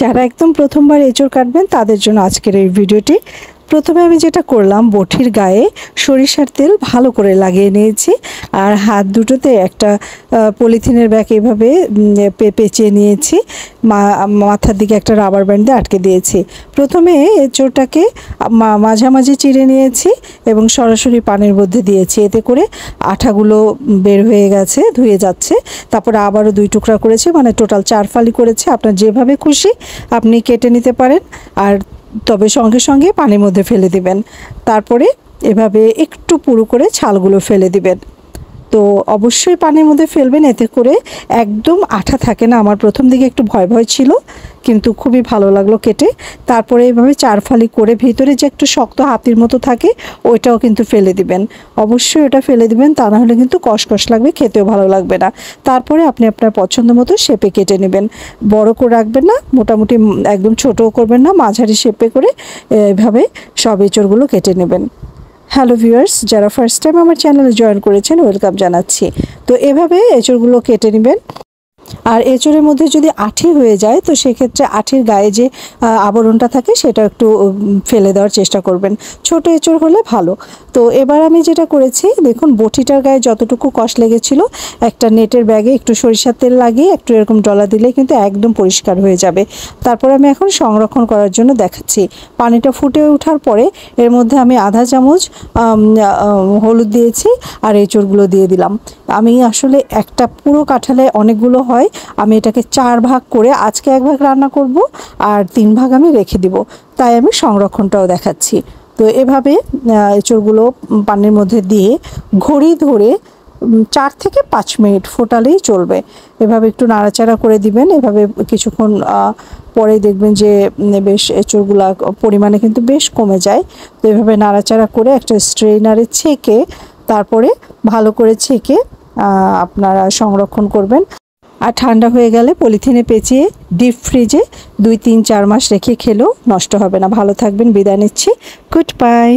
যারা একদম প্রথমবার এঁচড় কাটবেন তাদের জন্য আজকের এই ভিডিওটি। প্রথমে আমি যেটা করলাম, বটির গায়ে সরিষার তেল ভালো করে লাগিয়ে নিয়েছি, আর হাত দুটোতে একটা পলিথিনের ব্যাগ এভাবে পেঁচিয়ে নিয়েছি, মাথার দিকে একটা রাবার ব্যান্ড দিয়ে আটকে দিয়েছি। প্রথমে এঁচড়টাকে মাঝামাঝি চিড়ে নিয়েছি এবং সরাসরি পানির মধ্যে দিয়েছি, এতে করে আঠাগুলো বের হয়ে গেছে, ধুয়ে যাচ্ছে। তারপরে আবারও 2 টুকরা করেছি, মানে টোটাল 4 ফালি করেছি। আপনার যেভাবে খুশি আপনি কেটে নিতে পারেন, আর তবে সঙ্গে সঙ্গে পানির মধ্যে ফেলে দিবেন। তারপরে এভাবে একটু পুরু করে ছালগুলো ফেলে দিবেন। তো অবশ্যই পানির মধ্যে ফেলবেন, এতে করে একদম আঠা থাকে না। আমার প্রথম দিকে একটু ভয় ভয় ছিল, কিন্তু খুবই ভালো লাগলো কেটে। তারপরে এইভাবে 4 ফালি করে ভিতরে যে একটু শক্ত হাতির মতো থাকে ওইটাও কিন্তু ফেলে দিবেন। অবশ্যই ওটা ফেলে দিবেন, তা না হলে কিন্তু কষকষ লাগবে, খেতেও ভালো লাগবে না। তারপরে আপনি আপনার পছন্দ মতো শেপে কেটে নেবেন। বড় করে রাখবেন না, মোটামুটি একদম ছোটও করবেন না, মাঝারি শেপে করে এভাবে সব এঁচড়গুলো কেটে নেবেন। হ্যালো ভিউয়ার্স, যারা ফার্স্ট টাইম আমার চ্যানেলে জয়েন করেছেন ওয়েলকাম জানাচ্ছি। তো এভাবে এঁচড়গুলো কেটে নেবেন। আর এঁচড়ের মধ্যে যদি আঠি হয়ে যায় তো সেক্ষেত্রে আঠির গায়ে যে আবরণটা থাকে সেটা একটু ফেলে দেওয়ার চেষ্টা করবেন, ছোট এঁচড় হলে ভালো। তো এবার আমি যেটা করেছি, দেখুন বটিটার গায়ে যতটুকু কষ লেগেছিল, একটা নেটের ব্যাগে একটু সরিষার তেল লাগিয়ে একটু এরকম ডলা দিলে কিন্তু একদম পরিষ্কার হয়ে যাবে। তারপর আমি এখন সংরক্ষণ করার জন্য দেখাচ্ছি। পানিটা ফুটে ওঠার পরে এর মধ্যে আমি আধা চামচ হলুদ দিয়েছি, আর এঁচড়গুলো দিয়ে দিলাম। আমি আসলে একটা পুরো কাঁঠালে অনেকগুলো হয়, আমি এটাকে 4 ভাগ করে আজকে 1 ভাগ রান্না করব, আর 3 ভাগ আমি রেখে দিব, তাই আমি সংরক্ষণটাও দেখাচ্ছি। তো এভাবে এঁচড়গুলো পানির মধ্যে দিয়ে ঘড়ি ধরে 4 থেকে 5 মিনিট ফোটালেই চলবে। এভাবে একটু নাড়াচাড়া করে দিবেন। এভাবে কিছুক্ষণ পরে দেখবেন যে বেশ এঁচড়গুলা পরিমাণে কিন্তু বেশ কমে যায়। তো এভাবে নাড়াচাড়া করে একটা স্ট্রেনারে ছেঁকে তারপরে ভালো করে ছেঁকে আপনারা সংরক্ষণ করবেন। আর ঠান্ডা হয়ে গেলে পলিথিনে পেঁচিয়ে ডিপ ফ্রিজে 2, 3, 4 মাস রেখে খেলেও নষ্ট হবে না। ভালো থাকবেন, বিদায় নিচ্ছি। Good bye.